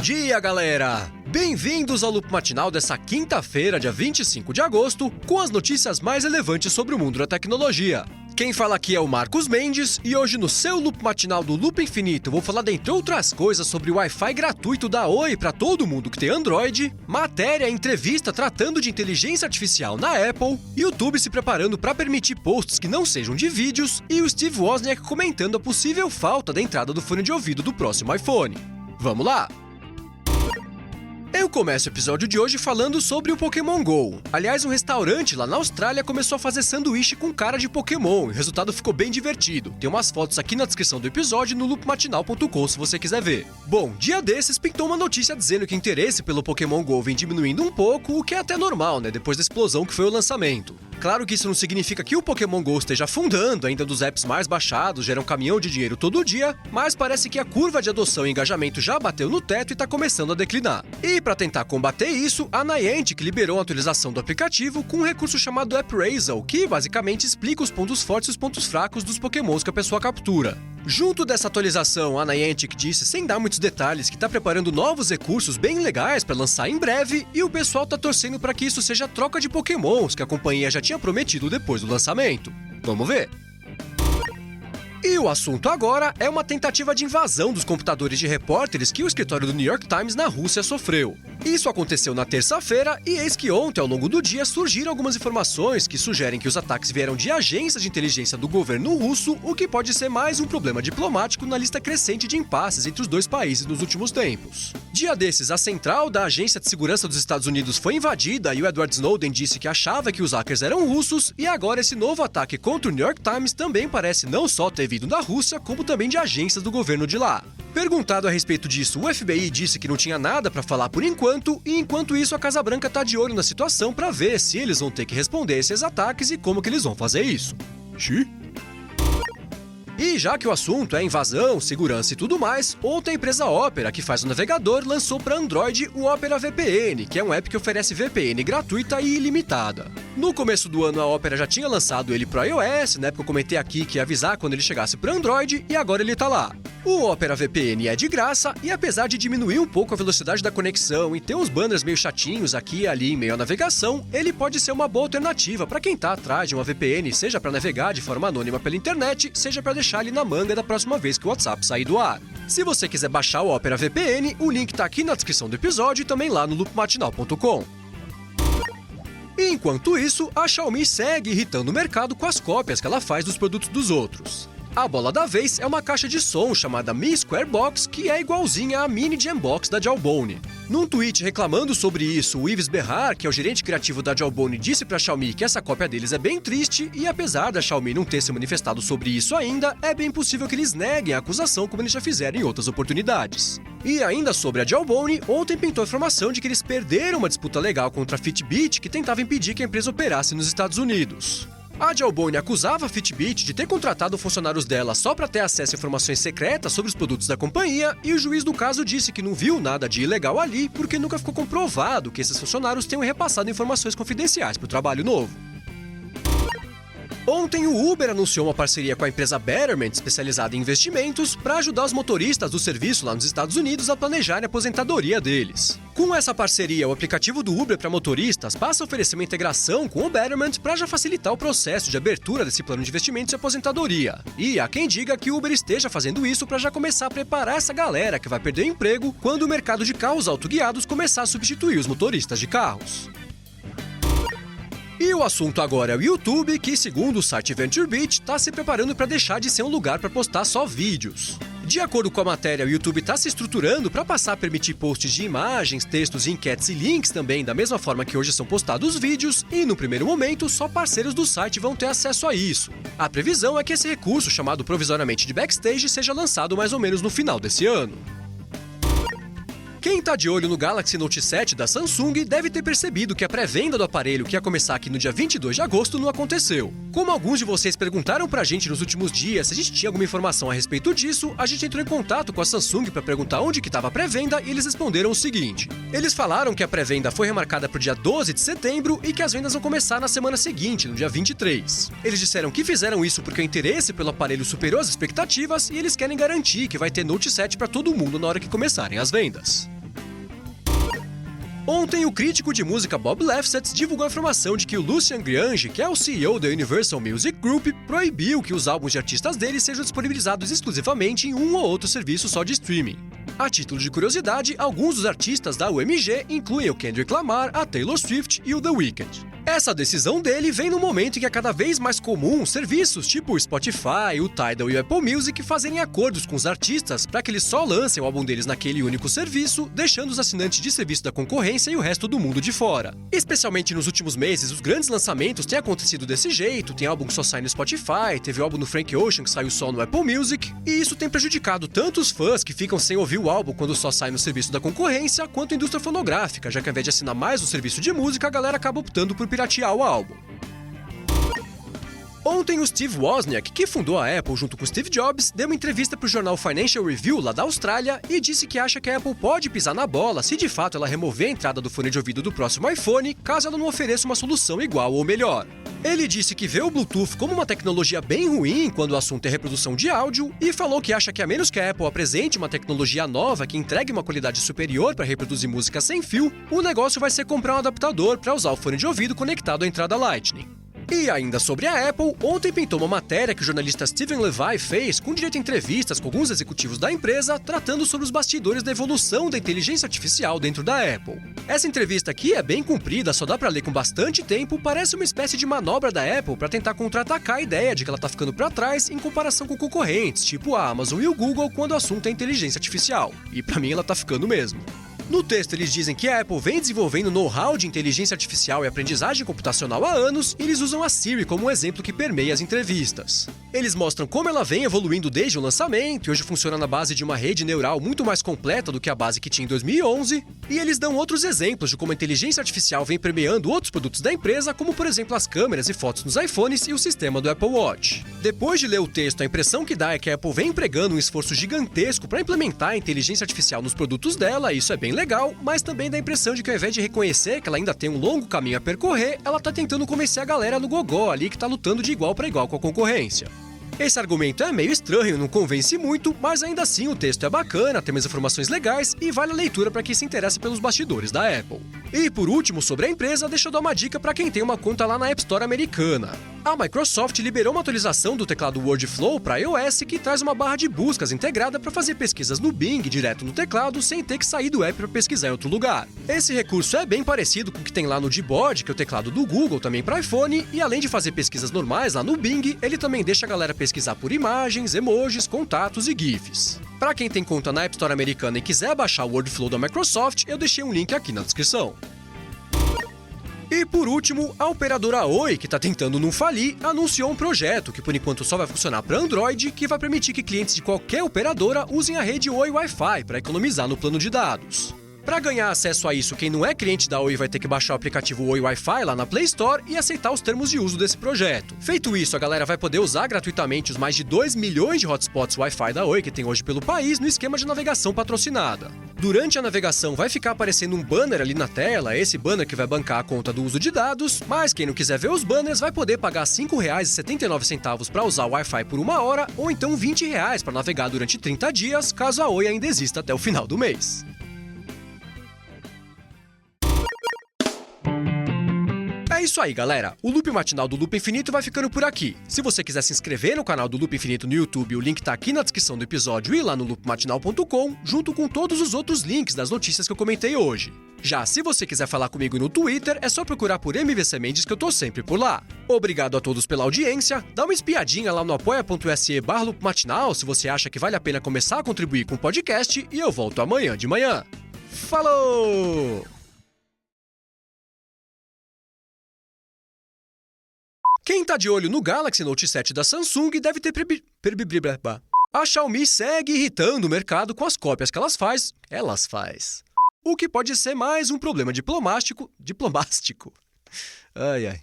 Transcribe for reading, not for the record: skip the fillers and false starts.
dia, galera! Bem-vindos ao Loop Matinal dessa quinta-feira, dia 25 de agosto, com as notícias mais relevantes sobre o mundo da tecnologia. Quem fala aqui é o Marcos Mendes, e hoje no seu Loop Matinal do Loop Infinito vou falar, dentre outras coisas, sobre o Wi-Fi gratuito da Oi para todo mundo que tem Android, matéria e entrevista tratando de inteligência artificial na Apple, YouTube se preparando para permitir posts que não sejam de vídeos, e o Steve Wozniak comentando a possível falta da entrada do fone de ouvido do próximo iPhone. Vamos lá! Eu começo o episódio de hoje falando sobre o Pokémon GO. Aliás, um restaurante lá na Austrália começou a fazer sanduíche com cara de Pokémon, e o resultado ficou bem divertido. Tem umas fotos aqui na descrição do episódio no loopmatinal.com se você quiser ver. Bom, dia desses pintou uma notícia dizendo que o interesse pelo Pokémon GO vem diminuindo um pouco, o que é até normal, né, depois da explosão que foi o lançamento. Claro que isso não significa que o Pokémon GO esteja afundando, ainda dos apps mais baixados, gera um caminhão de dinheiro todo dia, mas parece que a curva de adoção e engajamento já bateu no teto e está começando a declinar. E para tentar combater isso, a Niantic liberou a atualização do aplicativo com um recurso chamado Appraisal, que basicamente explica os pontos fortes e os pontos fracos dos Pokémons que a pessoa captura. Junto dessa atualização, a Niantic disse, sem dar muitos detalhes, que está preparando novos recursos bem legais para lançar em breve, e o pessoal está torcendo para que isso seja a troca de Pokémons que a companhia já tinha prometido depois do lançamento. Vamos ver? E o assunto agora é uma tentativa de invasão dos computadores de repórteres que o escritório do New York Times na Rússia sofreu. Isso aconteceu na terça-feira e eis que ontem, ao longo do dia, surgiram algumas informações que sugerem que os ataques vieram de agências de inteligência do governo russo, o que pode ser mais um problema diplomático na lista crescente de impasses entre os dois países nos últimos tempos. Dia desses, a central da Agência de Segurança dos Estados Unidos foi invadida e o Edward Snowden disse que achava que os hackers eram russos, e agora esse novo ataque contra o New York Times também parece não só ter vindo da Rússia, como também de agências do governo de lá. Perguntado a respeito disso, o FBI disse que não tinha nada para falar por enquanto, e enquanto isso a Casa Branca está de olho na situação para ver se eles vão ter que responder a esses ataques e como que eles vão fazer isso. E já que o assunto é invasão, segurança e tudo mais, ontem a empresa Opera, que faz o navegador, lançou para Android o Opera VPN, que é um app que oferece VPN gratuita e ilimitada. No começo do ano a Opera já tinha lançado ele para iOS, na época eu comentei aqui que ia avisar quando ele chegasse para Android, e agora ele tá lá. O Opera VPN é de graça, e apesar de diminuir um pouco a velocidade da conexão e ter uns banners meio chatinhos aqui e ali em meio à navegação, ele pode ser uma boa alternativa para quem tá atrás de uma VPN, seja para navegar de forma anônima pela internet, seja para deixar ele na manga da próxima vez que o WhatsApp sair do ar. Se você quiser baixar o Opera VPN, o link tá aqui na descrição do episódio e também lá no loopmatinal.com. Enquanto isso, a Xiaomi segue irritando o mercado com as cópias que ela faz dos produtos dos outros. A bola da vez é uma caixa de som chamada Mi Square Box, que é igualzinha à Mini Jambox da Jawbone. Num tweet reclamando sobre isso, o Yves Berrar, que é o gerente criativo da Jawbone, disse pra Xiaomi que essa cópia deles é bem triste, e apesar da Xiaomi não ter se manifestado sobre isso ainda, é bem possível que eles neguem a acusação como eles já fizeram em outras oportunidades. E ainda sobre a Jawbone, ontem pintou a informação de que eles perderam uma disputa legal contra a Fitbit que tentava impedir que a empresa operasse nos Estados Unidos. A Jawbone acusava a Fitbit de ter contratado funcionários dela só para ter acesso a informações secretas sobre os produtos da companhia, e o juiz do caso disse que não viu nada de ilegal ali porque nunca ficou comprovado que esses funcionários tenham repassado informações confidenciais para o trabalho novo. Ontem, o Uber anunciou uma parceria com a empresa Betterment, especializada em investimentos, para ajudar os motoristas do serviço lá nos Estados Unidos a planejarem a aposentadoria deles. Com essa parceria, o aplicativo do Uber para motoristas passa a oferecer uma integração com o Betterment para já facilitar o processo de abertura desse plano de investimentos e aposentadoria. E há quem diga que o Uber esteja fazendo isso para já começar a preparar essa galera que vai perder o emprego quando o mercado de carros autoguiados começar a substituir os motoristas de carros. E o assunto agora é o YouTube, que, segundo o site VentureBeat, está se preparando para deixar de ser um lugar para postar só vídeos. De acordo com a matéria, o YouTube está se estruturando para passar a permitir posts de imagens, textos, enquetes e links também, da mesma forma que hoje são postados vídeos, e no primeiro momento só parceiros do site vão ter acesso a isso. A previsão é que esse recurso, chamado provisoriamente de Backstage, seja lançado mais ou menos no final desse ano. Quem tá de olho no Galaxy Note 7 da Samsung deve ter percebido que a pré-venda do aparelho, que ia começar aqui no dia 22 de agosto, não aconteceu. Como alguns de vocês perguntaram pra gente nos últimos dias se a gente tinha alguma informação a respeito disso, a gente entrou em contato com a Samsung para perguntar onde que estava a pré-venda, e eles responderam o seguinte: eles falaram que a pré-venda foi remarcada para o dia 12 de setembro e que as vendas vão começar na semana seguinte, no dia 23. Eles disseram que fizeram isso porque o interesse pelo aparelho superou as expectativas e eles querem garantir que vai ter Note 7 para todo mundo na hora que começarem as vendas. Ontem, o crítico de música Bob Lefsetz divulgou a informação de que o Lucian Grange, que é o CEO da Universal Music Group, proibiu que os álbuns de artistas dele sejam disponibilizados exclusivamente em um ou outro serviço só de streaming. A título de curiosidade, alguns dos artistas da UMG incluem o Kendrick Lamar, a Taylor Swift e o The Weeknd. Essa decisão dele vem no momento em que é cada vez mais comum serviços tipo o Spotify, o Tidal e o Apple Music fazerem acordos com os artistas para que eles só lancem o álbum deles naquele único serviço, deixando os assinantes de serviço da concorrência e o resto do mundo de fora. Especialmente nos últimos meses, os grandes lançamentos têm acontecido desse jeito, tem álbum que só sai no Spotify, teve o álbum do Frank Ocean que saiu só no Apple Music, e isso tem prejudicado tanto os fãs que ficam sem ouvir o álbum quando só sai no serviço da concorrência, quanto a indústria fonográfica, já que ao invés de assinar mais um serviço de música, a galera acaba optando por piratear o álbum. Ontem, o Steve Wozniak, que fundou a Apple junto com Steve Jobs, deu uma entrevista para o jornal Financial Review lá da Austrália e disse que acha que a Apple pode pisar na bola se de fato ela remover a entrada do fone de ouvido do próximo iPhone, caso ela não ofereça uma solução igual ou melhor. Ele disse que vê o Bluetooth como uma tecnologia bem ruim quando o assunto é reprodução de áudio e falou que acha que a menos que a Apple apresente uma tecnologia nova que entregue uma qualidade superior para reproduzir música sem fio, o negócio vai ser comprar um adaptador para usar o fone de ouvido conectado à entrada Lightning. E ainda sobre a Apple, ontem pintou uma matéria que o jornalista Steven Levy fez com direito a entrevistas com alguns executivos da empresa, tratando sobre os bastidores da evolução da inteligência artificial dentro da Apple. Essa entrevista aqui é bem comprida, só dá pra ler com bastante tempo, parece uma espécie de manobra da Apple para tentar contra-atacar a ideia de que ela tá ficando pra trás em comparação com concorrentes, tipo a Amazon e o Google, quando o assunto é inteligência artificial. E pra mim ela tá ficando mesmo. No texto, eles dizem que a Apple vem desenvolvendo know-how de inteligência artificial e aprendizagem computacional há anos, e eles usam a Siri como um exemplo que permeia as entrevistas. Eles mostram como ela vem evoluindo desde o lançamento, e hoje funciona na base de uma rede neural muito mais completa do que a base que tinha em 2011, e eles dão outros exemplos de como a inteligência artificial vem permeando outros produtos da empresa, como por exemplo as câmeras e fotos nos iPhones e o sistema do Apple Watch. Depois de ler o texto, a impressão que dá é que a Apple vem empregando um esforço gigantesco para implementar a inteligência artificial nos produtos dela, e isso é bem legal, mas também dá a impressão de que ao invés de reconhecer que ela ainda tem um longo caminho a percorrer, ela tá tentando convencer a galera no gogó ali que tá lutando de igual para igual com a concorrência. Esse argumento é meio estranho, não convence muito, mas ainda assim o texto é bacana, tem umas informações legais e vale a leitura para quem se interessa pelos bastidores da Apple. E por último, sobre a empresa, deixa eu dar uma dica para quem tem uma conta lá na App Store americana. A Microsoft liberou uma atualização do teclado Wordflow para iOS que traz uma barra de buscas integrada para fazer pesquisas no Bing direto no teclado sem ter que sair do app para pesquisar em outro lugar. Esse recurso é bem parecido com o que tem lá no Gboard, que é o teclado do Google também para iPhone, e além de fazer pesquisas normais lá no Bing, ele também deixa a galera pesquisar por imagens, emojis, contatos e GIFs. Para quem tem conta na App Store americana e quiser baixar o Wordflow da Microsoft, eu deixei um link aqui na descrição. E por último, a operadora Oi, que está tentando não falir, anunciou um projeto que por enquanto só vai funcionar para Android, que vai permitir que clientes de qualquer operadora usem a rede Oi Wi-Fi para economizar no plano de dados. Para ganhar acesso a isso, quem não é cliente da Oi vai ter que baixar o aplicativo Oi Wi-Fi lá na Play Store e aceitar os termos de uso desse projeto. Feito isso, a galera vai poder usar gratuitamente os mais de 2 milhões de hotspots Wi-Fi da Oi que tem hoje pelo país no esquema de navegação patrocinada. Durante a navegação vai ficar aparecendo um banner ali na tela, esse banner que vai bancar a conta do uso de dados, mas quem não quiser ver os banners vai poder pagar R$ 5,79 para usar o Wi-Fi por 1 hora ou então R$ 20 para navegar durante 30 dias, caso a Oi ainda exista até o final do mês. É isso aí, galera. O Loop Matinal do Loop Infinito vai ficando por aqui. Se você quiser se inscrever no canal do Loop Infinito no YouTube, o link tá aqui na descrição do episódio e lá no loopmatinal.com, junto com todos os outros links das notícias que eu comentei hoje. Já se você quiser falar comigo no Twitter, é só procurar por MVC Mendes que eu tô sempre por lá. Obrigado a todos pela audiência, dá uma espiadinha lá no apoia.se/loopmatinal se você acha que vale a pena começar a contribuir com o podcast e eu volto amanhã de manhã. Falou! Quem tá de olho no Galaxy Note 7 da Samsung deve ter A Xiaomi segue irritando o mercado com as cópias que elas faz. O que pode ser mais um problema diplomático. Ai, ai.